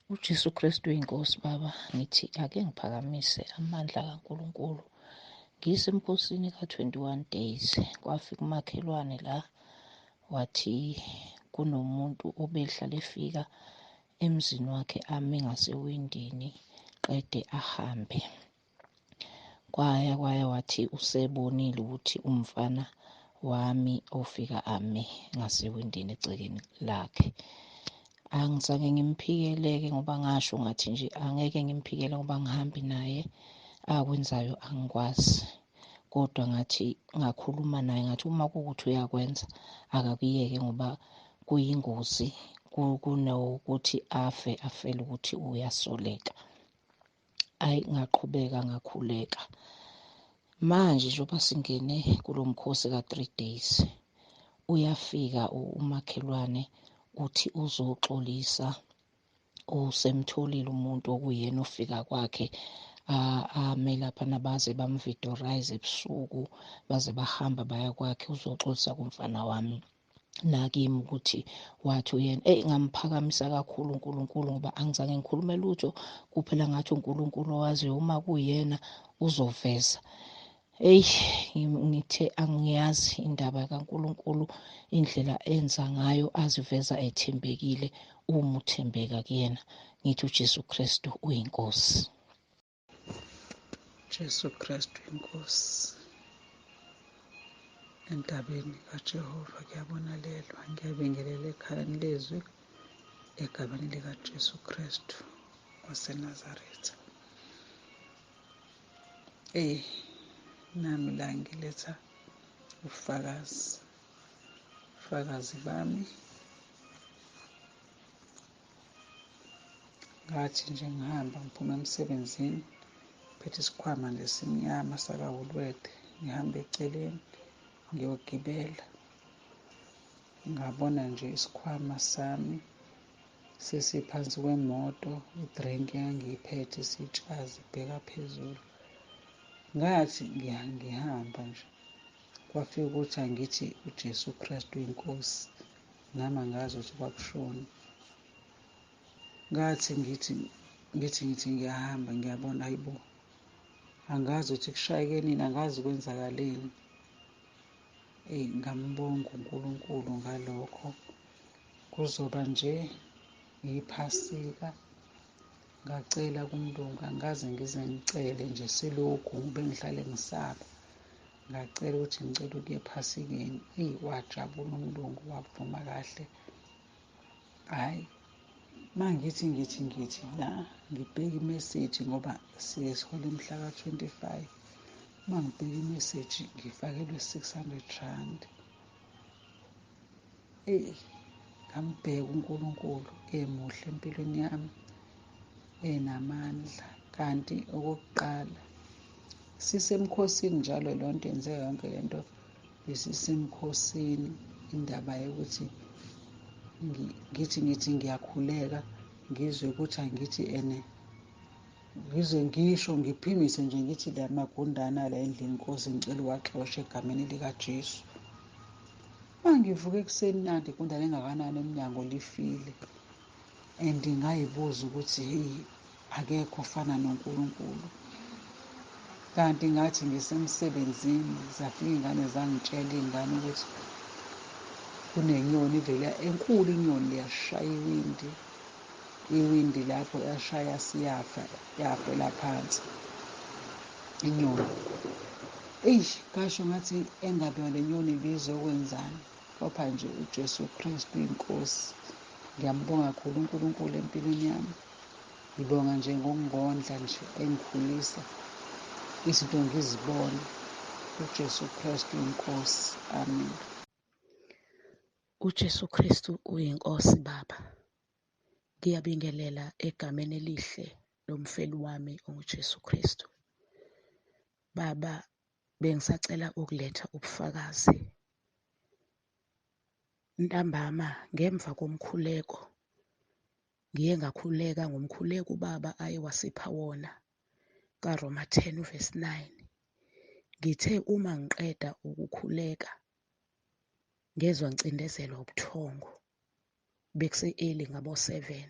uJesu Kristu uyinkosi baba, ngithi ake ngiphakamise amandla kaNkulunkulu. Ngisemkhosini ka-21 days, kwafika umakhelwane la wathi kunomuntu obehlala efika emzini wakhe ame ngasewindini qede ahambe. Kwaya wathi usebonile ukuthi umfana wami ofika ame ngasewindini egcekeni lakhe. Angizange ngimphikele-ke ngoba ngasho ngathi nje angeke ngimphikele ngoba angihambi naye, akwenzayo angikwazi. Kodwa ngathi ngakhuluma naye ngathi uma kuwukuthi uyakwenza akakuyeke ngoba kuyingozi kunokuthi afele ukuthi uyasoleka. Ayi, ngaqhubeka ngakhuleka. Manje njengoba singene kulo mkhosi ka-3 days, uyafika umakhelwane uthi uzoxolisa, usemtholile umuntu okuyena ofika kwakhe ame laphana baze bamvidorayize ebusuku, baze bahamba baya kwakhe uzoxolisa kumfana wami nakimi ukuthi wathi uyena. Ngamphakamisa kakhulu uNkulunkulu ngoba angizange ngikhulume lutho, kuphela ngathi uNkulunkulu owaziyo uma kuyena uzoveza. Ngithe angiyazi indaba kaNkulunkulu, indlela enza ngayo aziveza ethembekile uma uthembeka kuyena. Ngithi uJesu Kristu uyinkosi. Jesu Kristu inkosi. Entabeni kaJehova kuyabonalelwa, ngiyabingelela ekhayeni lezwi egameni likaJesu Kristu waseNazaretha. Nami la ngiletha ubufakazi bami. Ngathi nje ngihamba ngiphuma emsebenzini, phethe isikhwama nje simnyama saka-Woolworths, ngihamba eceleni ngiyogibela. Ngabona nje isikhwama sami sesiphansi kwemoto, i-drink engangiyiphethe sitshaza ibheka phezulu. Ngathi ngihamba nje, kwafika ukuthi angithi uJesu Kristu uyinkosi, nami angazi ukuthi kwakushoni. Ngathi ngithi ngiyahamba ngiyabona, hayibo, angazi ukuthi kushayeke nini, angazi kwenzakaleni. Ngambonga uNkulunkulu ngalokho. Kuzoba nje iPhasika, ngacela kuMlungu, angikaze ngize ngicele nje silokhu ngibe ngihlale ngisaba. Ngacela ukuthi ngicela ukuya ePhasikeni. Wajabula uMlungu, wavuma kahle. Hhayi, mangithi la ngibheka imeseji ngoba siye sihole mhla ka-25. Mangibheka imeseji ngifakelwe 600 rand. Ngambheka uNkulunkulu emuhle empilweni yami, enamandla. Kanti okokuqala sisemkhosini njalo lonto yenzeka yonke lento besisemkhosini. Indaba yokuthi ngithi ngiyakhuleka, ngizwe ukuthi angithi ngize ngisho ngiphimise nje ngithi la magundane la endlini Nkosi ngicela uwaxoshe egameni likaJesu. Mangivuka ekuseni nandi igundane engakanani emnyango lifile, and ngayibuza ukuthi akekho ofana noNkulunkulu. Kanti ngathi ngisemsebenzini zafika iy'ngane zangitshela ukuthi kunenyoni vele enkulu, inyoni liyashaya iwindi lapho yashaya yafela phansi inyoni. Ngasho ngathi engabe yale nyoni ibizokwenzani, kepha nje uJesu Kristu uyinkosi. Ngiyambonga kakhulu uNkulunkulu empilweni yami. Ngibonga nje ngokungondla nje, engikhulisa izinto ngizibone. uJesu Kristu uyinkosi. Amen. uJesu Kristu uyinkosi Baba. Ngiyabingelela egameni elihle lomfeli wami onguJesu Kristu. Baba, bengisacela ukuletha ubufakazi. Ntambama ngemva komkhuleko, ngiye ngakhuleka ngomkhuleko uBaba ayewasipha wona kaRoma 10 verse 9. Ngithe uma ngiqeda ukukhuleka ngezwa ngicindezelwa ubuthongo, bekuse early ngabo 7.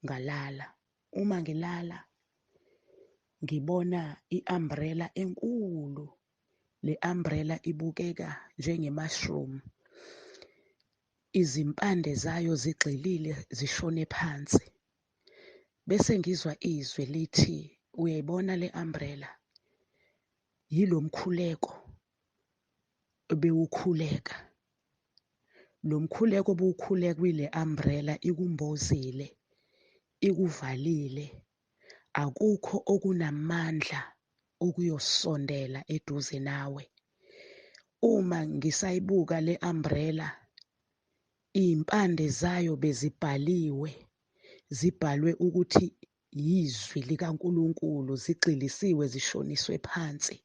ngalala. Uma ngilala ngibona i-umbrella enkulu. Le umbrella ibukeka njenge-mushroom. Izimpande zayo zigxilile zishone phansi. Bese ngizwa izwi lithi, uyayibona le umbrella? Yilo mkhuleko bewukhuleka. Lo mkhuleko bewukhuleka kwile umbrella ikumbozile, ikuvalile. Akukho okunamandla ukuyosondela eduze nawe. Uma ngisayibuka le umbrella, iy'mpande zayo zibhalwe ukuthi yizwi likaNkulunkulu, zigxilisiwe zishoniswe phansi.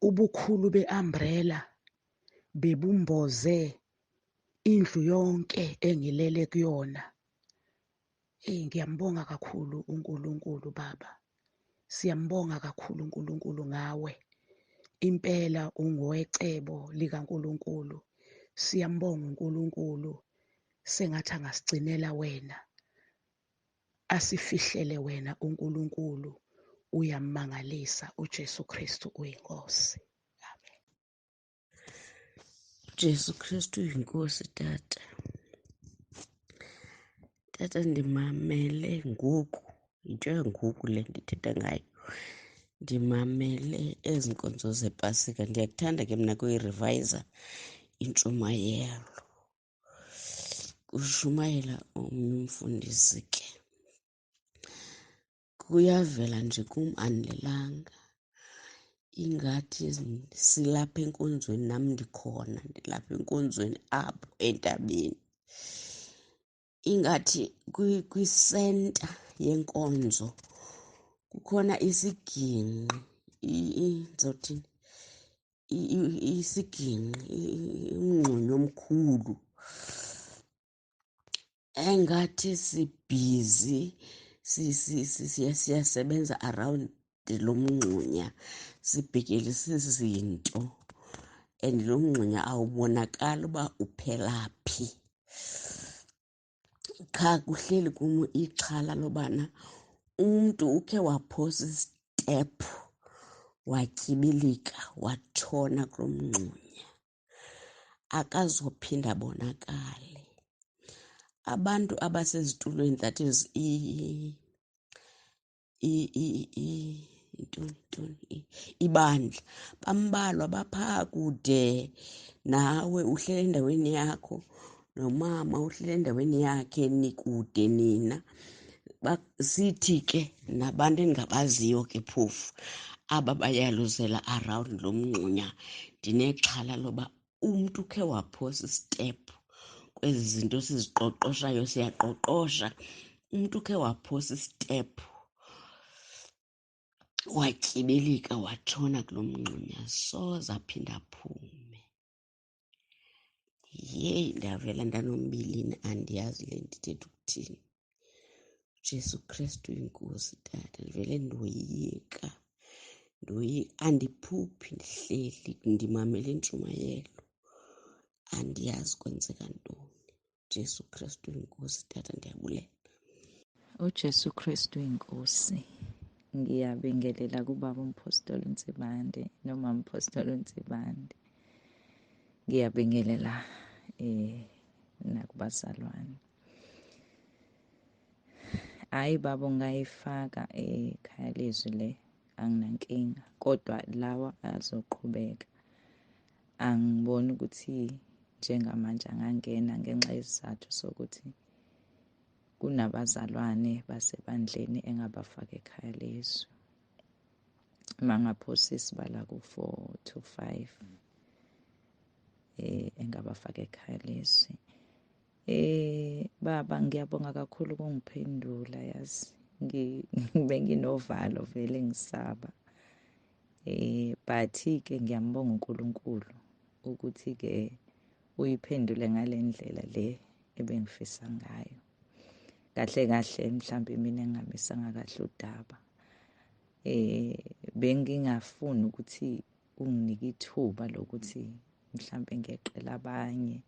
Ubukhulu be-umbrella bebumboze indlu yonke engilele kuyona. Ngiyambonga kakhulu uNkulunkulu Baba. Siyambonga kakhulu uNkulunkulu ngawe. Impela ungowecebo likaNkulunkulu. Siyambonga uNkulunkulu. Sengathi angasigcinela wena. Asifihlele wena uNkulunkulu. Uyamangalisa. uJesu Kristu uyinkosi. Amen. Jesu Kristu uyinkosi tata. Tata ndimamele ngoku, yinto yangoku le ndithetha ngayo. Ndimamele ezi nkonzo zePasika. Ndiyakuthanda ke mna kuyirivayisa intshumayelo. Kushumayela omnye umfundisi ke. Kuyavela nje kum andilelanga. Ingathi silapha enkonzweni, nam ndikhona, ndilapha enkonzweni apho entabeni. Ingathi kwisenta yenkonzo kukhona isiginqi, ndizawuthini, isiginqi, umngxunya omkhulu. Engathi sibhizi, siyasebenza around lo mngxunya, sibhekelisa izinto, and lo mngxunya awubonakali uba uphela phi. Qha kuhleli kum ixhala lobana umntu ukhe waphosa isitephu, watyibilika, watshona kulo mngxunya, akazophinda abonakale. Abantu abasezitulweni, that is ibandla, bambalwa baphaa kude. Nawe uhlele endaweni yakho, nomama uhlele endaweni yakhe, nikude nina. Sithi ke nabantu endingabaziyo ke phofu, aba bayaluzela around lo mngxunya, ndinexhala loba umntu ukhe waphosa isitephu. Kwezi zinto siziqoqoshayo, siyaqoqosha. Umntu ukhe waphosa isitephu, watyibilika, watshona kulo mngxunya, soze aphinda aphume. Yeyi, ndavela ndanombilini, andiyazi le ndithetha ukuthini. Jesu Kristu uyinkosi tata. Ndivele ndoyika, andiphuphi, ndihleli ndimamele intshumayelo, andiyazi kwenzeka ntoni. Jesu Kristu uyinkosi tata, ndiyabulela. uJesu Kristu inkosi. Ngiyabingelela kubaba uMpostoli uNtsibande nomama uMpostoli uNtsibande. Ngiyabingelela nakubazalwane. Hayi baba, ungayifaka ekhaya lezwi le, anginankinga, kodwa lawa azoqhubeka. Angiboni ukuthi njengamanje angangena ngenxa yesizathu sokuthi kunabazalwane basebandleni engabafaka ekhaya lezwi. Mangaphosa isibala ku-4 to 5 engabafaka ekhaya lezwi. Baba, ngiyabonga kakhulu ukungiphendula, yazi benginovalo vele ngisaba. But-ke ngiyambonga uNkulunkulu ukuthi-ke uyiphendule ngale ndlela le ebengifisa ngayo. Kahle kahle mhlambe mina engingamisanga kahle udaba. Bengingafuni ukuthi unginike ithuba lokuthi mhlambe ngeqela abanye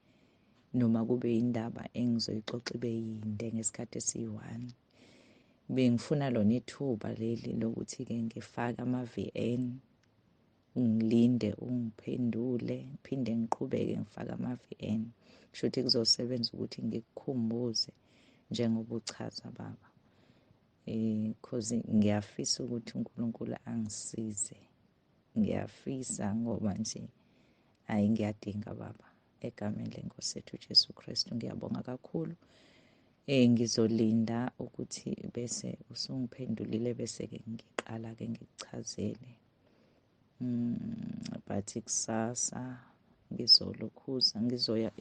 noma kube indaba engizoyixoxa ibe yinde ngesikhathi esiyi-1. Bengifuna lona ithuba leli lokuthi-ke ngifake ama-VN, ngilinde ungiphendule, ngiphinde ngiqhubeke ngifake ama-VN. Kusho ukuthi kuzosebenza ukuthi ngikukhumbuze njengoba uchaza baba. Because ngiyafisa ukuthi uNkulunkulu angisize. Ngiyafisa ngoba nje hayi ngiyadinga baba. Egameni leNkosi yethu Jesu Kristu ngiyabonga kakhulu. Ngizolinda ukuthi bese usungiphendulile bese-ke ngiqala-ke ngikuchazele. But kusasa ngizolokhuza ngizoya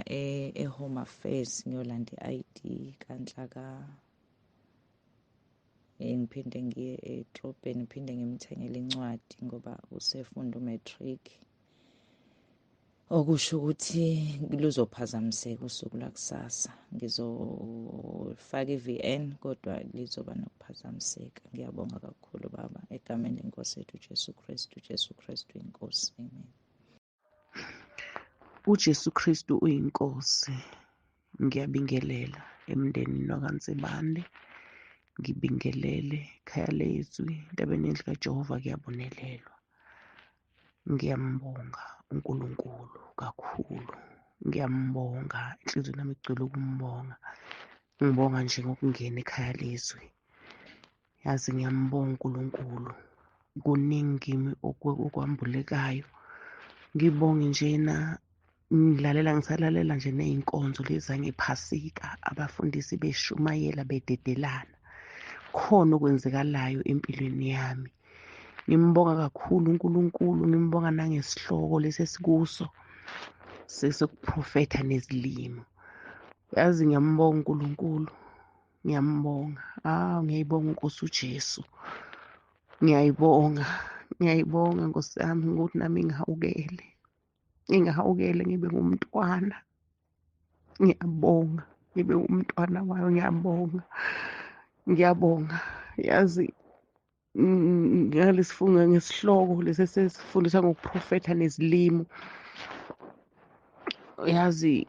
e-Home Affairs ngiyolanda i-ID kaNhlaka. Ngiphinde ngiye eDrobheni ngiphinde ngimthengele incwadi ngoba usefunda umatric. Okusho ukuthi luzophazamiseka usuku lakusasa. Ngizofaka i-VN kodwa lizoba nokuphazamiseka. Ngiyabonga kakhulu baba egameni leNkosi yethu Jesu Kristu. Jesu Kristu inkosi. Amen. uJesu Kristu uyinkosi. Ngiyabingelela emndenini wakaNsibande, ngibingelele ekhaya lezwi, entabeni kaJehova kuyabonelelwa. Ngiyambonga uNkulunkulu kakhulu, ngiyambonga, inhliziyo yami igcwele ukumbonga. Ngibonga nje ngokungena ekhaya lezwi, yazi ngiyambonga uNkulunkulu. Kuningi kimi okwambulekayo. Ngibonge njena ngisalalela nje ney'nkonzo lezi zangephasika, abafundisi beshumayela bededelana. Khona okwenzekalayo empilweni yami. Ngimbonga kakhulu uNkulunkulu, ngimbonga nangesihloko lesi esikuso sesokuprofetha nezilimo. Yazi ngiyambonga uNkulunkulu, ngiyambonga. Ngiyayibonga uNkosi uJesu. Ngiyayibonga Nkosi yami ukuthi nami ngingahawukele ngibe ngumntwana. Ngiyabonga ngibe umntwana wayo, ngiyabonga. Yazi ngesihloko lesi esifundisa ngokuprofetha nezilimo. Yazi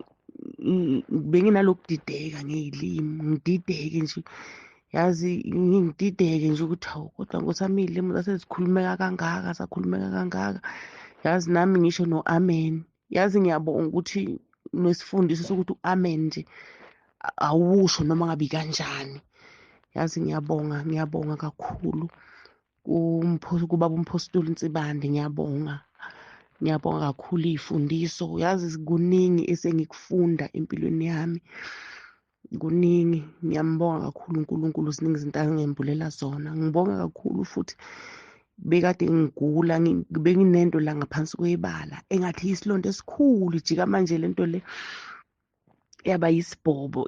benginalokhu dideka ngey'limi, ngidideke nje. Yazi ngidideke nje ukuthi hawu kodwa Nkosi yami iy'limi zasezikhulumeka kangaka. Yazi nami ngisho no-amen. Yazi ngiyabonga ukuthi nesifundiso sokuthi u-amen nje awusho noma ngabe kanjani. Yazi ngiyabonga kakhulu kubaba uMphostoli Nsibande. Ngiyabonga kakhulu iy'fundiso. Yazi kuningi esengikufunda empilweni yami, kuningi. Ngiyambonga kakhulu uNkulunkulu, ziningi izinto angembulela zona. Ngibonga kakhulu futhi bekade ngigula, benginento la ngaphansi kwebala engathi isilonda esikhulu ijika manje lento le yaba isibhobo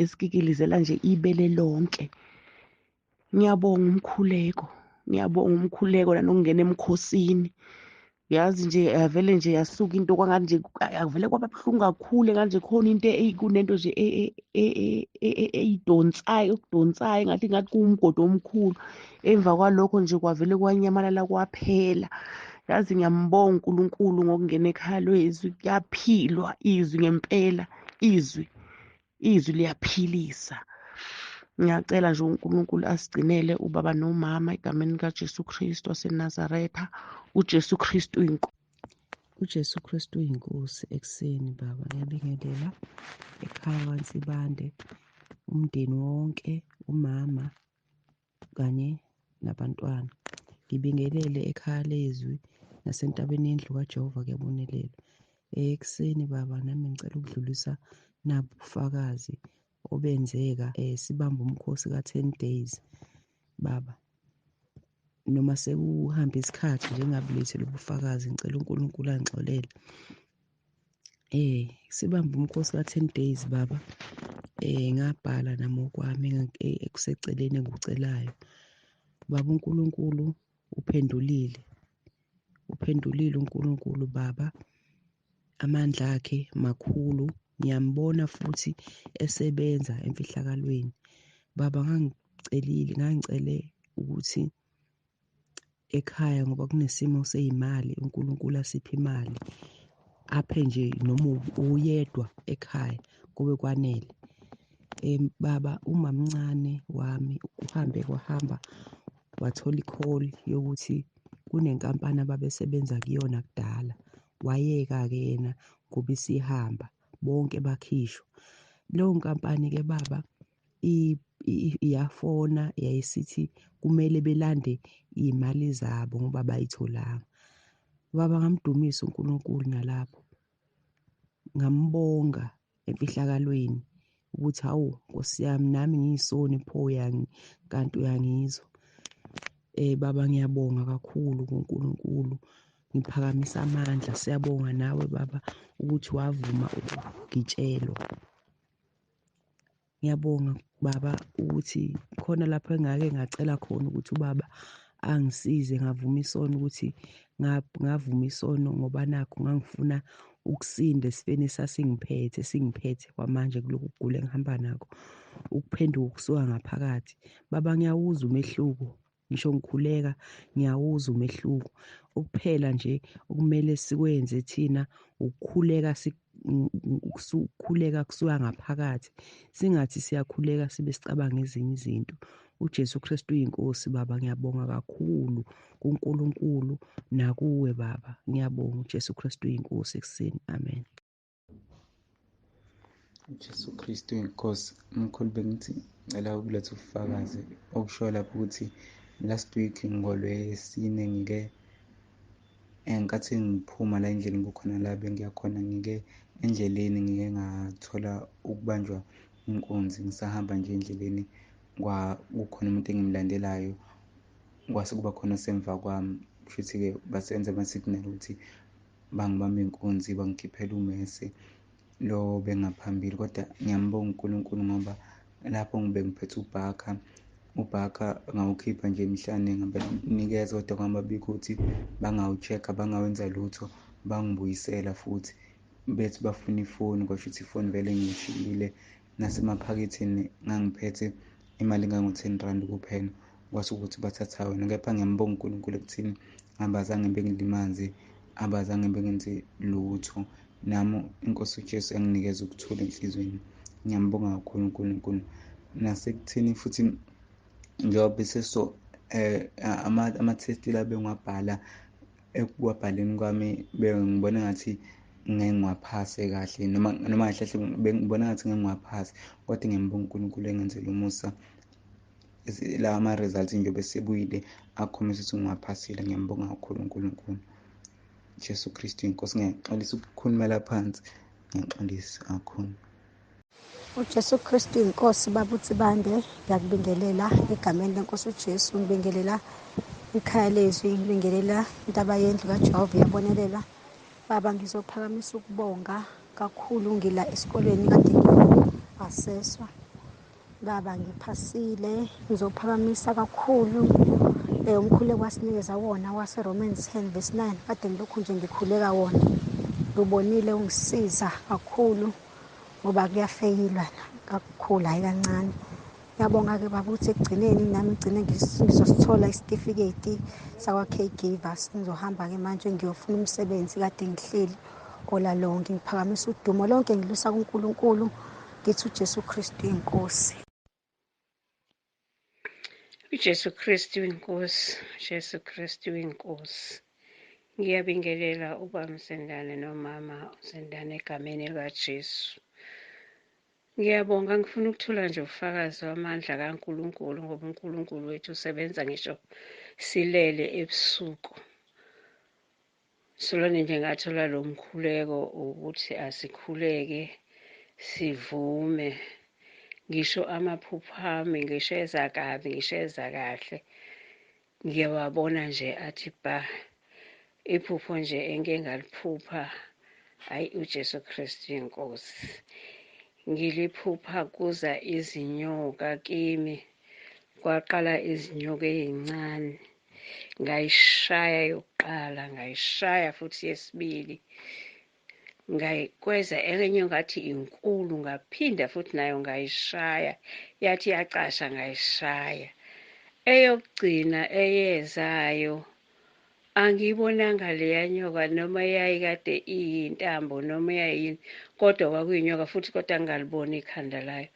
esikikilizela nje ibele lonke. Ngiyabonga umkhuleko nanokungena emkhosini. Yazi nje avele nje yasuka into kwangani nje avele kwaba buhlungu kakhulu enganje khona into kunento nje eyidonsayo engathi kuwumgodi omkhulu. Emva kwalokho nje kwavele kwanyamalala kwaphela. Yazi ngiyambonga uNkulunkulu ngokungena ekhaya lezwi. Kuyaphilwa izwi ngempela, izwi liyaphilisa. Ngiyacela nje uNkulunkulu asigcinele ubaba nomama egameni likaJesu Kristu waseNazaretha. uJesu Kristu uyinkosi. Ekuseni baba ngiyabingelela ekhaya kwaNsibande, umndeni wonke, umama kanye nabantwana. Ngibingelele ekhaya lezwi nasentabeni yendlu kaJehova kuyabonelelwa. Ekuseni baba nami ngicela ukudlulisa nabo ubufakazi obenzeka sibamba umkhosi ka-10 days baba. Noma sekuhamba isikhathi nje ngabulethi lobu bufakazi, ngicela uNkulunkulu angixolele. Sibamba umkhosi ka-10 days baba. Ngabhala nami okwami ekuseceleni engikucelayo. Baba uNkulunkulu uphendulile uNkulunkulu baba. Amandla akhe makhulu. Ngiyambona futhi esebenza emfihlakalweni. Baba ngangicele ukuthi ekhaya ngoba kunesimo seyimali, uNkulunkulu asiphe imali. aphe nje noma uyedwa ekhaya kube kwanele. Baba, umamncane wami kwahamba wathola i-call yokuthi kunenkampani ababesebenza kuyona kudala. Wayeka-ke yena ngoba isihamba bonke bakhishwa. Leyo nkampani-ke baba iyafona yayisithi kumele belande iy'mali zabo ngoba bayitholanga. Baba, ngamdumisa uNkulunkulu nalapho, ngambonga emfihlakalweni ukuthi hawu Nkosi yami, nami ngiyisoni pho kanti uyangizwa. Baba, ngiyabonga kakhulu kuNkulunkulu, ngiphakamisa amandla. Siyabonga nawe baba ukuthi wavuma ukugitshelwa. Ngiyabonga baba ukuthi khona lapho engake ngacela khona ukuthi ubaba angisize, ngavuma isono ukuthi ngavuma isono ngoba nakho ngangifuna ukusinda esifeni esasingiphethe kwamanje kulokhu kugula engihamba nakho, ukuphenduka kusuka ngaphakathi. Baba, ngiyawuzwa umehluko, ngisho ngikhuleka ngiyawuzwa umehluko. Ukuphela nje okumele sikwenze thina ukukhuleka, ukukhuleka kusuka ngaphakathi, singathi siyakhuleka sibe sicabanga ezinye izinto. UJesu Kristu uyinkosi baba, ngiyabonga kakhulu kuNkulunkulu nakuwe baba. Ngiyabonga uJesu Kristu uyinkosi ekuseni. Amen. uJesu Kristu inkosi. Mkhulu, bengithi ngicela ukuletha ubufakazi okusho lapho ukuthi last week ngoLwesine ngike ngenkathi ngiphuma la endleleni kukhona la bengiyakhona, ngike endleleni ngike ngathola ukubanjwa inkunzi. Ngisahamba nje endleleni kukhona umuntu engimlandelayo, kwase kuba khona osemva kwami. Kushuthi-ke basenza ama-signal ukuthi bangibamba inkunzi, bangikhiphela umese lo bengaphambili. Kodwa ngiyambonga uNkulunkulu ngoba lapho bengiphethe ubhakha ngawukhipha nje emhlane ngabanikeza, kodwa kwangababikho ukuthi bangawucheck-a, bangawenza lutho, bangibuyisela futhi bethi bafuna ifoni. Kwasho ukuthi ifoni vele ngiyishiyile, nasemaphaketheni ngangiphethe imali engango-R10 kuphela. Kwase ukuthi bathatha wena. Kepha ngiyambonga uNkulunkulu ekuthini abazange bengilimaze, abazange bengenze lutho. Nami inkosi uJesu yanginikeza ukuthula enhlizweni. Ngiyambonga kakhulu uNkulunkulu. Nasekutheni futhi njengoba beseso ama-test la bengiwabhala, ekuwabhaleni kwami ngibona ngathi ngeke ngiwaphase kahle, noma kahle kahle bengibona ngathi ngeke ngiwaphase. Kodwa ngiyambonga uNkulunkulu engenzela umusa, lawa ama-results njengoba esebuyile akhombisa ukuthi ngiwaphasile. Ngiyambonga kakhulu uNkulunkulu. Jesu Kristu inkosi. Ngiyaxolisa ukukhulumela phansi, ngiyaxolisa kakhulu. uJesu Kristu inkosi. Baba uTsibande, ngiyakubingelela egameni lenkosi uJesu, ngibingelela ikhaya lezwi, ngibingelela intaba yendlu kaJehova iyabonelela. Baba, ngizophakamisa ukubonga kakhulu. Ngila esikolweni kade ngiaseswa baba, ngiphasile. Ngizophakamisa kakhulu umkhuleko wasinikeza wona wase-Romans 10:9 kade ngilokhu nje ngikhuleka wona. Ngibonile ungisiza kakhulu ngoba kuyafeyilwa kakhulu, hayi kancane. Ngiyabonga-ke baba ukuthi ekugcineni nami ngigcine ngizosithola isitifiketi sakwa-Caregivers. Ngizohamba-ke manje ngiyofuna umsebenzi kade ngihleli olalonke. Ngiphakamisa udumo lonke ngilwisa kuNkulunkulu, ngithi uJesu Kristu inkosi. uJesu Kristu inkosi, Jesu Kristu inkosi. Ngiyabingelela ubaba Msendane nomama Msendane egameni likaJesu. Ngiyabonga, ngifuna ukuthula nje ubufakazi wamandla kaNkulunkulu, ngoba uNkulunkulu wethu usebenza ngisho silele ebusuku. Solone nje ngathola lo mkhuleko ukuthi asikhuleke, sivume. Ngisho amaphupha ami, ngisho ezakabi, ngisho ezakahle, ngiyawabona nje athi ba. Iphupho nje engike ngaliphupha, hayi uJesu Kristu inkosi. Ngiliphupha kuza izinyoka kimi, kwaqala izinyoka ezincane. Ngayishaya yokuqala, ngayishaya futhi yesibili. Ngayikweza enye ngathi inkulu, ngaphinda futhi nayo ngayishaya, yathi yacasha ngayishaya. Eyokugcina eyezayo angiyibonanga leya nyoka noma yayikade iyintambo noma yayini, kodwa kwakuyinyoka futhi kodwa ngingaliboni ikhanda layo,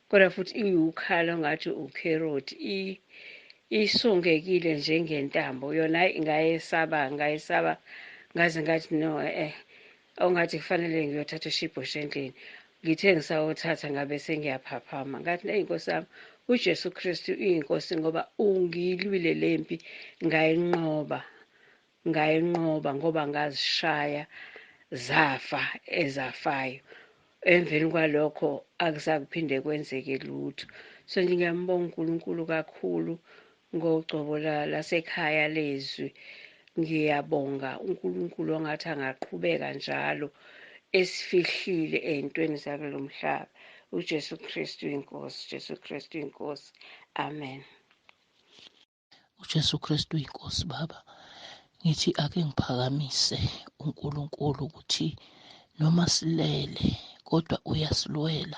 kodwa futhi iwukhala ongathi ukheroti, isongekile njengentambo. Yona hayi ngayesaba ngaze ngathi no ongathi kufanele ngiyothatha ushibhosho endlini. Ngithe ngisawothatha ngabe sengiyaphaphama, ngathi Nkosi yami, uJesu Kristu uyinkosi ngoba ungiyilwile lempi, ngayinqoba ngoba ngazishaya zafa ezafayo. Emveni kwalokho akusakuphinde kwenzeke lutho. So nje ngiyambonga uNkulunkulu kakhulu ngogcobo lasekhaya lezwi. Ngiyabonga uNkulunkulu ongathi angaqhubeka njalo esifihlile ey'ntweni zakulo mhlaba. uJesu Kristu inkosi, uJesu Kristu inkosi. Amen. uJesu Kristu inkosi. Baba, ngithi ake ngiphakamise uNkulunkulu ukuthi noma silele kodwa uyasilwela.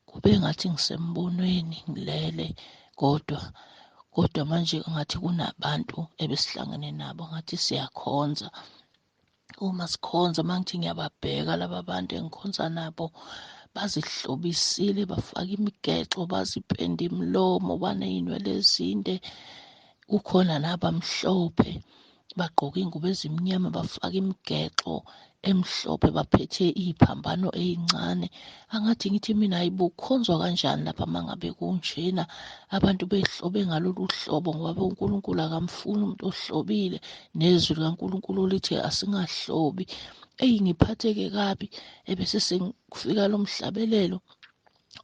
Kube ngathi ngisembonweni ngilele, kodwa manje ngathi kunabantu ebesihlangene nabo ngathi siyakhonza. Uma sikhonza mangithi ngiyababheka laba bantu engikhonza nabo, bazihlobisile, bafaka imigexo, bazipenda imilomo, baney'nwele ezinde. Kukhona nabamhlophe bagqoke iy'ngubo ezimnyama, bafaka imigexo emhlophe, baphethe iy'phambano ey'ncane. Angathi ngithi mina hayi bukhonzwa kanjani lapha uma ngabe kunjena, abantu behlobe ngalolu hlobo, ngoba uNkulunkulu akamfuni umuntu ohlobile. Nezwi likaNkulunkulu lithi asingahlobi. Ngiphatheke kabi, ebese sengifika lo mhlabelelo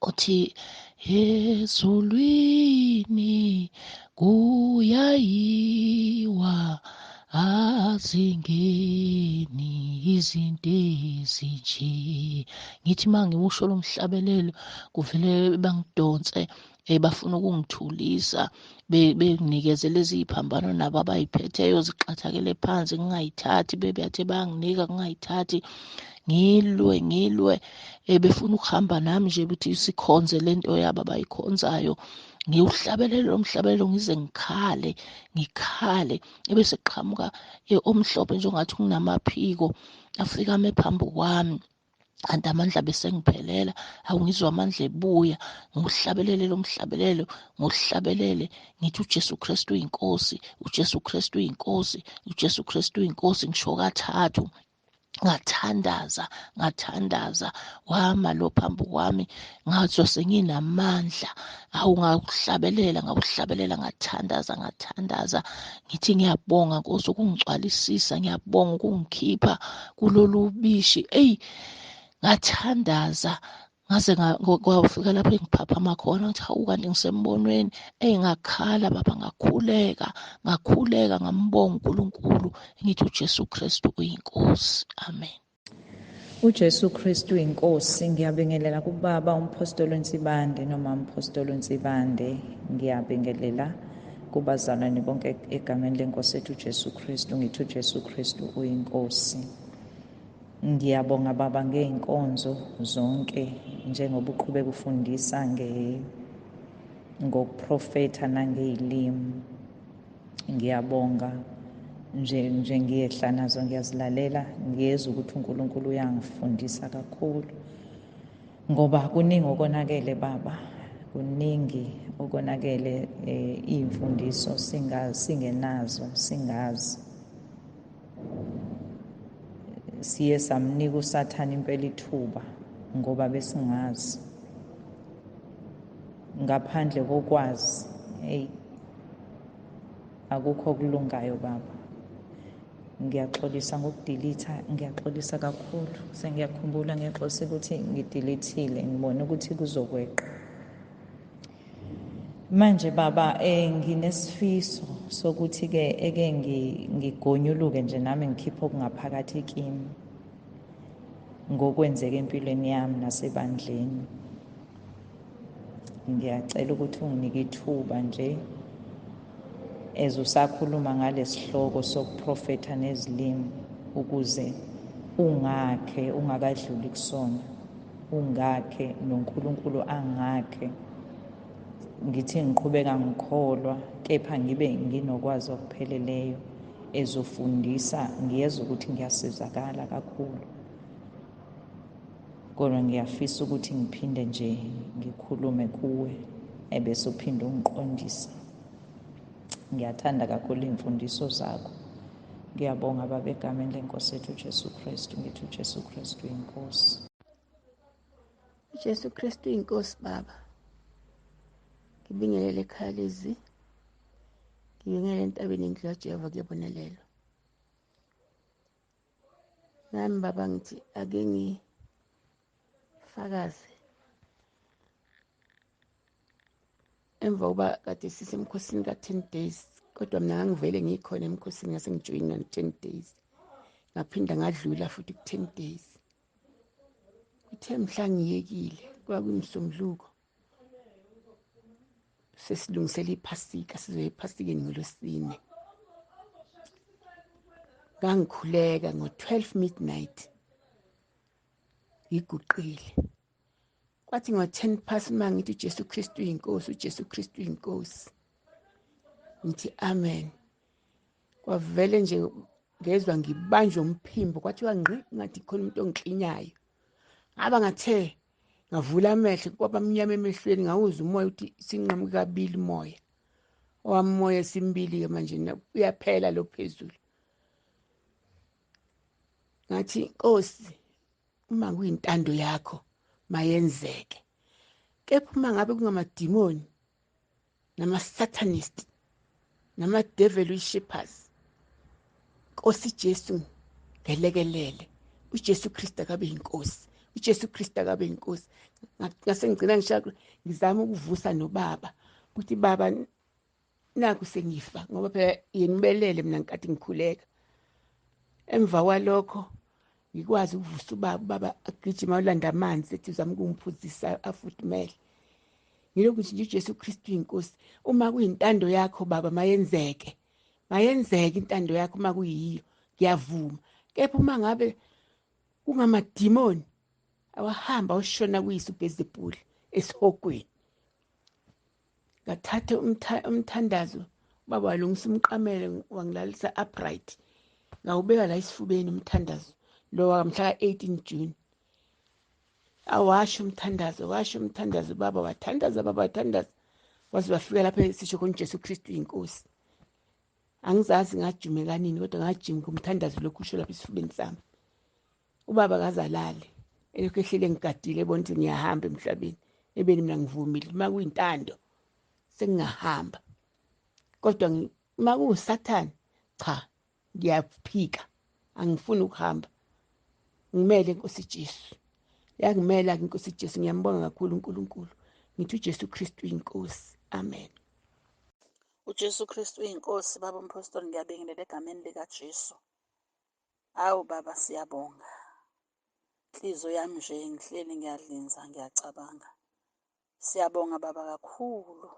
othi ezulwini kuyayiwa, azingeni izinto ezinje. Ngithi uma ngiwusho lo mhlabelelo kuvele bangidonse, bafuna ukungithulisa, benginikeze lezi y'phambano nabo abay'phetheyo zixathakele phansi, ngingayithathi. Bebeyathi bayanginika, ngingayithathi. Ngilwe befuna ukuhamba nami nje ukuthi sikhonze le nto yabo abayikhonzayo. Ngiwuhlabelele lo mhlabelelo ngize ngikhale, ebese kuqhamuka omhlophe njengathi kunamaphiko afika ame phambi kwami, kanti amandla besengiphelela. Awungizwa amandla ebuya. Ngiwuhlabelele lo mhlabelelo, ngiwuhlabelele ngithi uJesu Kristu uyinkosi, uJesu Kristu uyinkosi, uJesu Kristu uyinkosi. Ngisho kathathu, ngathandaza, wama lo phambi kwami, ngathi senginamandla. Ngawuhlabelela, ngathandaza. Ngithi ngiyabonga Nkosi ukungigcwalisisa, ngiyabonga ukungikhipha kulolu bishi. Ngathandaza ngaze kwafika lapho engiphaphama khona, ngathi hawu, kanti ngisembonweni. Ngakhala Baba, ngakhuleka, ngambonga uNkulunkulu. Ngithi uJesu Kristu uyinkosi. Amen. uJesu Kristu inkosi. Ngiyabingelela kubaba umpostoli uNsibande noma umpostoli uNsibande. Ngiyabingelela kubazalwane bonke egameni lenkosi ethu uJesu Kristu. Ngithi uJesu Kristu uyinkosi. Ngiyabonga baba ngey'nkonzo zonke, njengoba uqhubeka ufundisa ngokuprofetha nangey'limu. Ngiyabonga nje ngiyehla nazo, ngiyazilalela, ngiyezwa ukuthi uNkulunkulu uyangifundisa kakhulu, ngoba kuningi okonakele baba, kuningi okonakele. Iy'mfundiso singenazo, singazi. Siye samnika uSathane impela ithuba ngoba besingazi. Ngaphandle kokwazi, akukho kulungayo baba. Ngiyaxolisa ngokudilitha, ngiyaxolisa kakhulu. Sengiyakhumbula, ngiyaxolisa ukuthi ngidilithile, ngibone ukuthi kuzokweqa. Manje baba, nginesifiso sokuthi-ke ngigonyuluke nje nami ngikhiphe okungaphakathi kimi ngokwenzeka empilweni yami nasebandleni. Ngiyacela ukuthi unginike ithuba nje usakhuluma ngalesi sihloko sokuprofetha nezilimi, ukuze ungakhe ungakadluli kusona, ungakhe noNkulunkulu angakhe. Ngithi ngiqhubeka ngikholwa, kepha ngibe nginokwazi okupheleleyo ezofundisa, ngiyezwa ukuthi ngiyasizakala kakhulu. Kodwa ngiyafisa ukuthi ngiphinde nje ngikhulume kuwe ebese uphinde ungiqondise. Ngiyathanda kakhulu iy'mfundiso zakho. Ngiyabonga Baba egameni leNkosi yethu uJesu Kristu, ngithi uJesu Kristu inkosi. uJesu Kristu inkosi Baba. Ngibingelele ekhaya lezi, ngibingelele entabeni indlu kaJehova kuyabonelelwa. Nami Baba ngithi ake ngifakaze emva kokuba kade sisemkhosini ka-10 days, kodwa mina ngangivele ngikhona emkhosini ngase ngijoyina 10 days, ngaphinda ngadlula futhi ku-10 days. Kuthe mhla ngiyekile kwakuyimsombuluko, sesilungisela iphasika, sizoya ephasikeni ngolwesine. Ngangikhuleka ngo-12 midnight ngiguqile. Kwathi ngo-10 past uma ngithi uJesu Kristu inkosi, uJesu Kristu inkosi, ngithi amen. Kwavele nje ngezwa ngibanjwe umphimbo, kwathiwa ngqi ngathi khona umuntu ongiklinyayo. Ngaba ngathe ngavula amehlo kwaba mnyama emehlweni, ngawuzwa umoya uthi sinqamuke kabili umoya. Owami umoya simbili-ke manje uyaphela lo phezulu. Ngathi Nkosi, uma kuyintando yakho mayenzeke. Kepha uma ngabe kungamadimoni nama-satanist nama-devil worshippers, Nkosi Jesu ngelekelele. uJesu Kristu akabe yinkosi, uJesu Kristu akabe yinkosi. Ngase ngigcina ngizama ukuvusa nobaba ukuthi baba naku sengifa, ngoba phela yenibelele mina ngenkathi ngikhuleka. Emva kwalokho ngikwazi ukuvusa ubaba agijima ulanda amanzi ethi uzama ukungiphuzisa afudumele. Ngilokhu nje uJesu Kristu inkosi. Uma kuyintando yakho baba mayenzeke, mayenzeke intando yakho. Uma kuyiyo ngiyavuma, kepha uma ngabe kungamadimoni awahamba oshona kuyise uBhezebuli esihogweni. Ngathatha umthandazo, baba walungisa umqamelo wangilalisa upright, ngawubeka la esifubeni umthandazo lo mhla ka-18 June. Awasho umthandazo baba wathandaza, baba wathandaza, waze wafika lapha sisho khona uJesu Kristu inkosi. Angizazi ngajume kanini, kodwa ngajima kumthandazo lokhu usho lapha esifubeni sami. Ubaba kazalale elokhu ehlele ngigadile, ebona ukuthi ngiyahamba emhlabeni. Ebeni mina ngivumile uma kuyintando sengingahamba, kodwa uma kuwusathane cha, ngiyaphika, angifuni ukuhamba. Ngimele Nkosi Jesu, yangimela-ke Nkosi Jesu. Ngiyambonga kakhulu uNkulunkulu. Ngithi uJesu Kristu inkosi, amen. uJesu Kristu inkosi. Baba umpostoli, ngiyabingelela egameni likaJesu. Awu baba, siyabonga. Inhliziyo yami nje ngihleli ngiyadlinza, ngiyacabanga. Siyabonga baba kakhulu,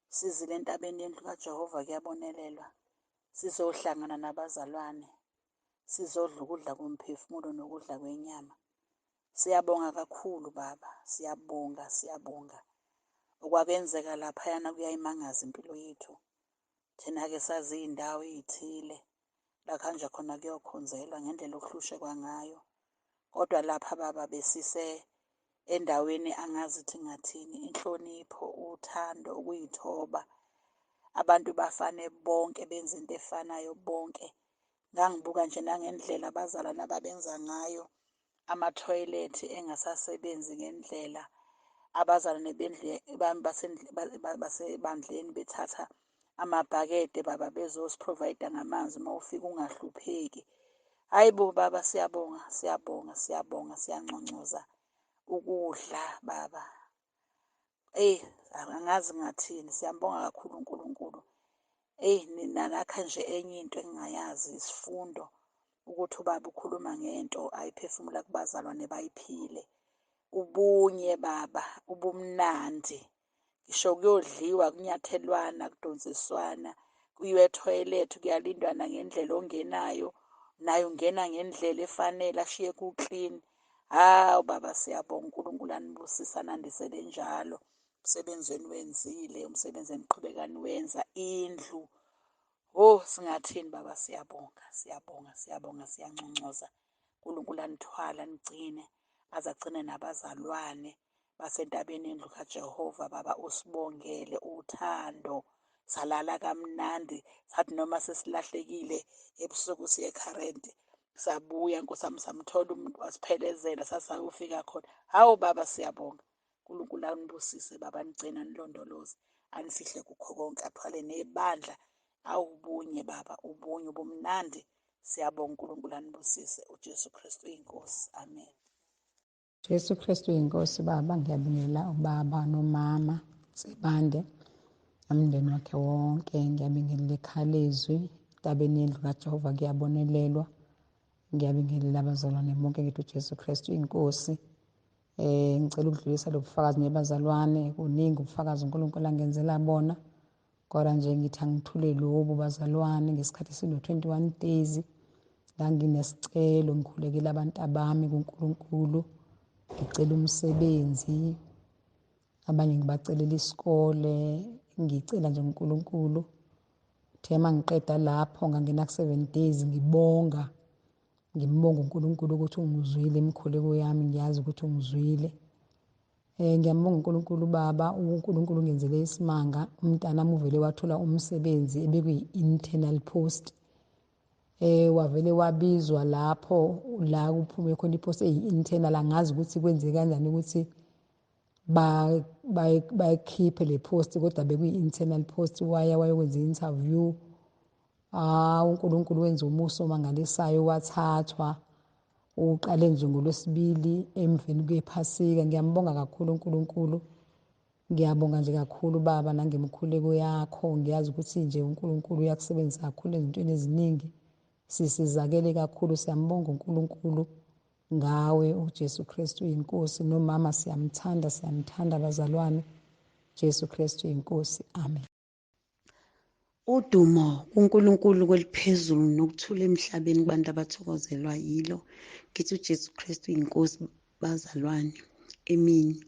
sizile entabeni yendlu kaJehova kuyabonelelwa, sizohlangana nabazalwane, sizodla ukudla komphefumulo nokudla kwenyama. Siyabonga kakhulu baba, siyabonga. Okwakenzeka laphayana kuyayimangaza impilo yethu. Thina-ke sazi iy'ndawo ey'thile la khanja khona kuyokhonzelwa ngendlela okuhlushekwa ngayo. Kodwa lapha baba besise endaweni angazi ukuthi ngathini, inhlonipho, uthando, ukuyithoba. Abantu bafane bonke, benze into efanayo bonke. Ngangibuka nje nangendlela abazalwane ababenza ngayo, amathoyilethi engasasebenzi ngendlela. Abazalwane basebandleni bethatha amabhakede baba bezosiprovayida ngamanzi uma ufika ungahlupheki. Hayi bo baba, siyabonga, siyanconcoza ukudla baba. Angazi ngathini, siyambonga kakhulu uNkulunkulu. Nina nakha nje enye into engingayazi, isifundo ukuthi ubaba ukhuluma ngento ayiphefumula kubazalwane bayiphile. Ubunye baba, ubumnandi. Ngisho kuyodliwa, kunyathelwana, kudonsiswana, kuyiwe ethoyilethi, kuyalindwana ngendlela ongenayo, naye ungena ngendlela efanele, ashiye kuklini. Hawu baba, siyabonga. uNkulunkulu anibusisa, nandisele njalo. Umsebenzi eniwenzile, umsebenzi eniqhubeka niwenza, indlu. Oh, singathini baba, siyabonga, siyabonga, siyabonga, siyanconcoza. uNkulunkulu anithwala nigcine, aze agcine nabazalwane basentabeni endlu kaJehova. Baba, usibongele uthando, salala kamnandi, sathi noma sesilahlekile ebusuku siye ekharenti, sabuya Nkosi yami, samthola umuntu wasiphelezela sasayofika khona. Hawu baba, siyabonga. uNkulunkulu anibusise baba, nigcine anilondoloze, anifihle kukho konke, athwale nebandla. Awubunye baba, ubunye ubumnandi. Siyabonga, uNkulunkulu anibusise. uJesu Kristu inkosi, amen. Jesu Kristu inkosi. Baba, ngiyabingelela ubaba nomama Nsibande nomndeni wakhe wonke. Ngiyabingelela eKhalezwi, entabeni yendlu kaJehova kuyabonelelwa. Ngiyabingelela abazalwane bonke ngithi uJesu Kristu inkosi. Ngicela ukudlulisa lo bufakazi nebazalwane. Kuningi ubufakazi uNkulunkulu angenzela bona, kodwa nje ngithi angithule lobu bazalwane. Ngesikhathi sino-21 days nganginesicelo, ngikhulekela abantu abami kuNkulunkulu. Ngicela umsebenzi, abanye ngibacelela isikole, ngicela nje uNkulunkulu. Uthe uma ngiqeda lapho ngangena ku7 days ngibonga uNkulunkulu ukuthi ungizwile imikhuleko yami, ngiyazi ukuthi ungizwile. Ngiyambonga uNkulunkulu baba, uNkulunkulu ungenzele isimanga. Umntanami uvele wathola umsebenzi ebekuyi-internal post. Wavele wabizwa lapho la kuphume khona ipost eyi-internal. Angazi ukuthi kwenze kanjani ukuthi bayikhiphe le post, kodwa bekuyi-internal post. Wayokwenza i-interview. uNkulunkulu wenza umuso omangalisayo, wathathwa. Uqale nje ngoLwesibili emveni kwephasika. Ngiyambonga kakhulu uNkulunkulu. Ngiyabonga nje kakhulu baba nangemikhuleko yakho. Ngiyazi ukuthi nje uNkulunkulu uyakusebenzisa kakhulu ezintweni eziningi. Sisizakele kakhulu. Siyambonga uNkulunkulu ngawe uJesu Kristu inkosi. Nomama siyamthanda abazalwane. Jesu Kristu inkosi, amen. Udumo uNkulunkulu kweliphezulu nokuthula emhlabeni kubantu abathokozelwa yilo. Ngithi uJesu Kristu inkosi bazalwane emini.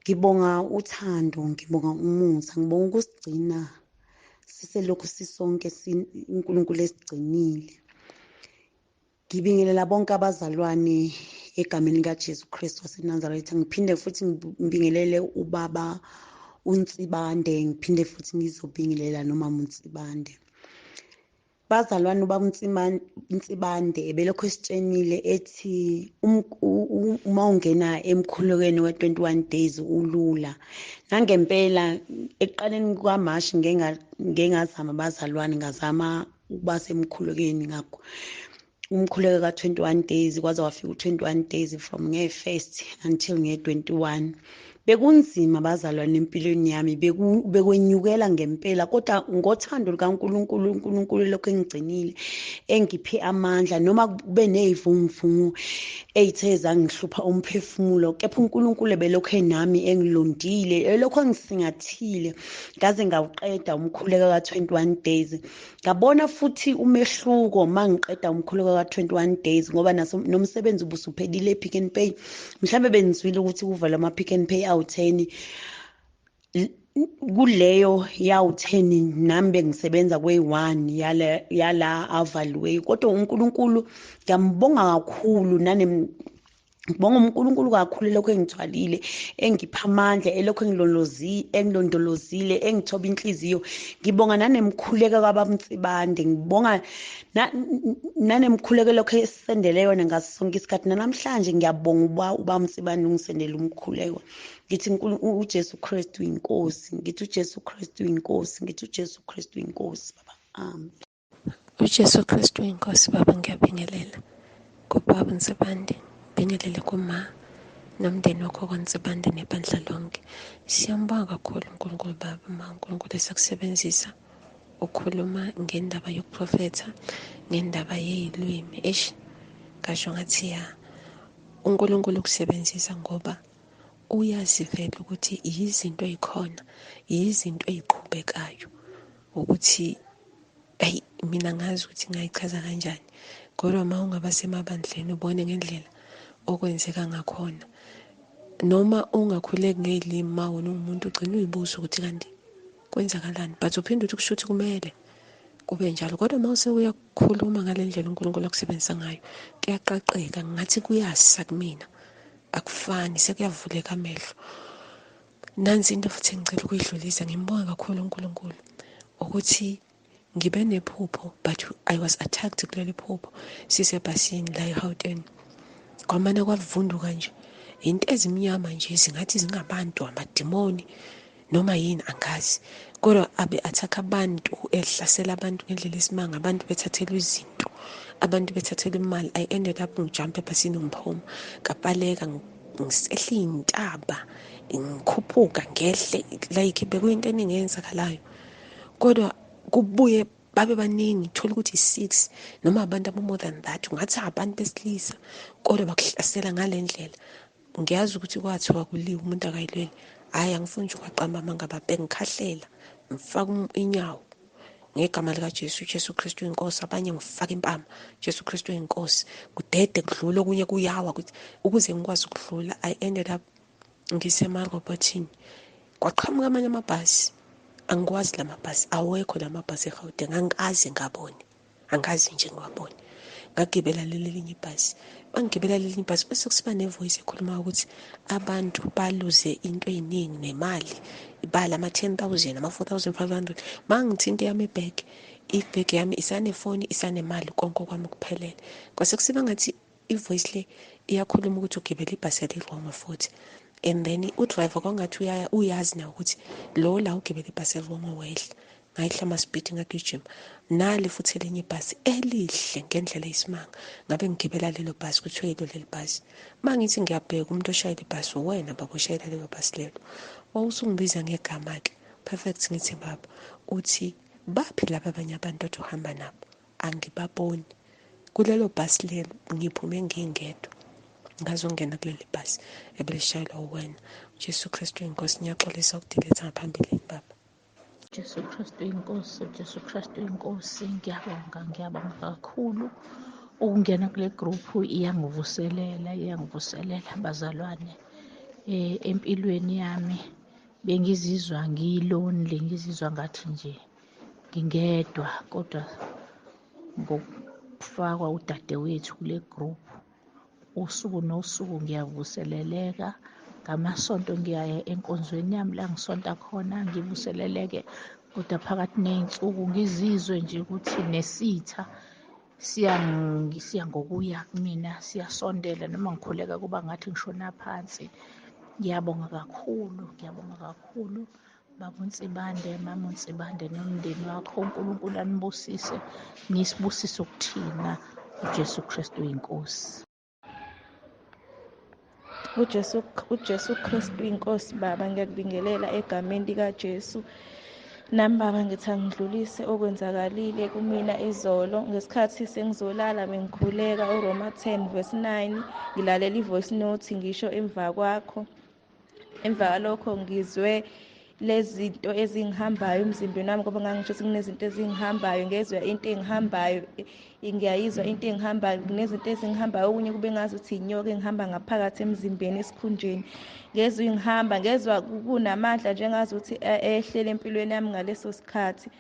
Ngibonga uthando, ngibonga umusa, ngibonga ukusigcina siselokhu sisonke uNkulunkulu esigcinile. Ngibingelela bonke abazalwane egameni likaJesu Kristu waseNazaretha. Ngiphinde futhi ngibingelele ubaba uNsibande, ngiphinde futhi ngizobingelela nomama uNsibande. Bazalwane, ubaba uNsibande ebelokhu esitshenile ethi uma ungena emkhulekweni we-21 days ulula. Nangempela ekuqaleni kukaMashi ngengazama abazalwane, ngazama ukuba semkhulekweni ngakho umkhuleko ka-21 days kwaze wafika u-21 days from nge-1st until nge-21. Bekunzima bazalwane empilweni yami, bekwenyukela ngempela, kodwa ngothando lukaNkulunkulu, uNkulunkulu lokhu engigcinile, engiphe amandla noma kube nezivunguvungu eyithe zangihlupha umphefumulo, kepha uNkulunkulu belokhu enami, engilondile, elokhu engisingathile ngaze ngawuqeda umkhuleko ka-21 days. Ngabona futhi umehluko mangiqeda umkhuleko ka-21 days ngoba nomsebenzi ubusuphelile ePick n Pay. Mhlambe benzwile ukuthi kuvala ama-Pick n Pay awu-10, kuleyo yawu-10 nami bengisebenza kwe-1 yala avaliweyo. Kodwa uNkulunkulu ngiyambonga kakhulu, ngibonga uNkulunkulu kakhulu lokho engithwalile, engipha amandla, elokho engilondolozile, engithoba inhliziyo. Ngibonga nanemkhuleko kababa Nsibande, ngibonga nanemkhuleko lokho esisendele yona ngaso sonke isikhathi. Namhlanje ngiyabonga ubaba Nsibande ungisendele umkhuleko. Ngithi uJesu Kristu inkosi, ngithi uJesu Kristu inkosi, ngithi uJesu Kristu inkosi baba, amen. uJesu Kristu inkosi. Baba, ngiyabingelela kubaba Nsibande, ngibingelele kuma nomndeni wakho kwaNsibande nebandla lonke. Siyambonga kakhulu uNkulunkulu baba, uNkulunkulu esakusebenzisa ukhuluma ngendaba yokuprofetha, ngendaba yezilwimi. Ngasho ngathi uNkulunkulu ukusebenzisa ngoba uyazi vele ukuthi yizinto ey'khona, yizinto ey'qhubekayo, ukuthi mina ngazi ukuthi ngayichaza kanjani, kodwa uma ungaba semabandleni ubone ngendlela okwenzeka ngakhona, noma ungakhuleki ngezilimi, ma wena umuntu ugcina uyibuza ukuthi kanti kwenzakalani, but uphinde uthi kusho ukuthi kumele kube njalo. Kodwa uma uyakhuluma ngale ndlela uNkulunkulu akusebenzisa ngayo, kuyaqaqeka, ngathi kuyasa kumina, akufani, sekuyavuleka amehlo. Nansi into futhi engicela ukuyidlulisa, ngimbonga kakhulu uNkulunkulu ukuthi ngibe nephupho, but I was attacked kuleli phupho sisebhasini la eGauteng. Kwamane kwavunduka nje into ezimnyama nje, zingathi zingabantu, amadimoni noma yini angazi, kodwa abe-attack abantu, ehlasela abantu ngendlela esimanga, abantu bethathelwa izinto, abantu bethathelwa imali. I ended up ngijump ebhasini ngiphuma, kabaleka ngisehla iy'ntaba, ngikhuphuka ngehle, like bekuyinto eningi eyenzakalayo. Kodwa kubuye babe baningi, thola ukuthi 6 noma abantu aba-more than that, ungathi abantu besilisa, kodwa bakuhlasela ngale ndlela. Ngiyazi ukuthi kwathiwa kuliwe umuntu akayilweli. Hhayi, angifuni nje ukwaqamba amanga ababheke, ngikhahlela, ngifaka inyawo ngegama likaJesu, uJesu Kristu inkosi. Abanye ngifaka impama, Jesu Kristu inkosi. Kudede kudlula, okunye kuyawa ukuze ngikwazi ukudlula. I ended up ngisemarobhothini, kwaqhamuka amanye amabhasi. Angikwazi la mabhasi, awekho la mabhasi eGauteng, angikaze ngabone, angazi nje ngiwabone. Ngagibela leli linye ibhasi, bangigibela leli ibhasi bese kusiba nevoice ekhuluma ukuthi abantu baluze into eyiningi nemali, ibala ama-10,000 ama-4,500. Mangithinta yami ibhegi yami isanefoni, isanemali, konke kwami kuphelele. Kwase kusiba ngathi ivoice le iyakhuluma ukuthi ugibela ibhasi eli-wrong futhi. And then udriver kwangathi uyazi na ukuthi lo la ugibela ibhasi eli-wrong wehla. Ngayihla ama-speed ngagijima. Nali futhi elinye ibhasi elihle ngendlela eyisimanga, ngabe ngigibela lelo bhasi, kuthiwa yilo leli bhasi. Mangithi ngiyabheka umuntu oshayela ibhasi, wena baba oshayela lelo bhasi lelo, wawusungibiza ngegama-ke. Perfect, ngithi baba, uthi baphi laba abanye abantu othi uhamba nabo? Angibaboni. Kulelo bhasi lelo ngiphume ngingedwa, ngazongena kuleli bhasi ebelishayelwa uwena. uJesu Kristu inkosi, ngiyaxolisa ukudiletha ngaphambilini baba. Jesu Kristu inkosi, Jesu Kristu inkosi, ngiyabonga kakhulu ukungena kule gruphu. Iyangivuselela bazalwane. Empilweni yami bengizizwa ngilonely, ngizizwa ngathi nje ngingedwa, kodwa ngokufakwa udadewethu kule gruphu, usuku nosuku ngiyavuseleleka. Ngamasonto ngiyaya enkonzweni yami la ngisonta khona, ngivuseleleke. Kodwa phakathi ney'nsuku ngizizwe nje ukuthi nesitha siya ngokuya kumina, siyasondela, noma ngikhuleka kuba ngathi ngishona phansi. Ngiyabonga kakhulu Baba uNsibande, Mama uNsibande nomndeni wakho. uNkulunkulu anibusise, nisibusise ukuthina. uJesu Kristu inkosi. uJesu Kristu inkosi. Baba, ngiyakubingelela egameni likaJesu. Nami baba, ngithi angidlulise okwenzakalile kumina izolo ngesikhathi sengizolala. Bengikhuleka uRoma 10:9, ngilalela ivoice note ngisho emva kwakho. Emva kwalokho ngizwe lezi zinto ezingihambayo emzimbeni wami, ngoba ngangisho sekunezinto ezingihambayo, ngezwe into engihambayo, ngiyayizwa into engihambayo, kunezinto ezingihambayo, okunye kube ngazuthi inyoka engihamba ngaphakathi emzimbeni, esikhunjeni. Ngezwe ingihamba, ngezwa kunamandla njengazuthi ehlele empilweni yami ngaleso sikhathi.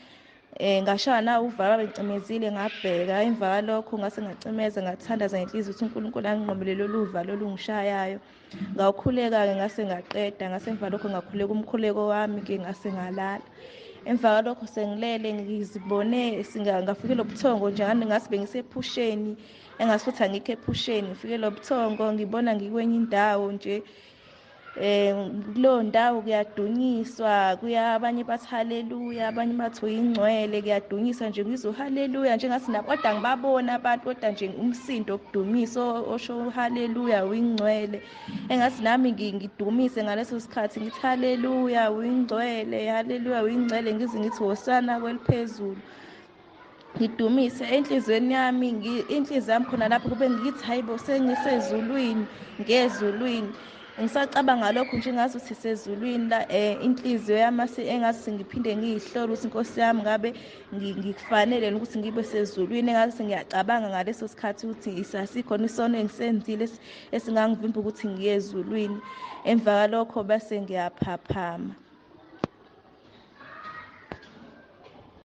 Ngashaya na uvalo, bengicimezile, ngabheka. Emva kwalokho ngase ngacimeza, ngathandaza ngenhliziyo ukuthi uNkulunkulu anginqobele lolu uvalo olungishayayo. Ngawukhuleka-ke ngase ngaqeda. Ngasemva lokho ngakhuleka umkhuleko wami-ke ngase ngalala. Emva kwalokho sengilele ngizibone ngafike lo buthongo nje, ngasi bengisephusheni, engasi futhi angikho ephusheni. Ngifike lo buthongo ngibona ngikwenye indawo nje. Kuleyo ndawo kuyadunyiswa, abanye bathi haleluya, abanye bathi uyingcwele, kuyadunyiswa nje, ngizwe haleluya nje ngathi kodwa ngibabona abantu, kodwa nje umsindo wokudumisa osho haleluya uyingcwele. Engathi nami ngidumise ngaleso sikhathi ngithi haleluya uyingcwele, haleluya uyingcwele, ngize ngithi hosana kweliphezulu, ngidumise enhlizweni yami. Inhliziyo yami khona lapho kube ngithi hayibo, sengisezulwini, ngezulwini. Ngisacabanga lokho nje ngazuthi sezulwini la, inhliziyo yami engathi ngiphinde ngiyihlole ukuthi Nkosi yami ngabe ngikufanele ukuthi ngibe sezulwini. Engathi ngiyacabanga ngaleso sikhathi ukuthi isasikhona isono engisenzile esingangivimba ukuthi ngiye ezulwini. Emva kwalokho bese ngiyaphaphama.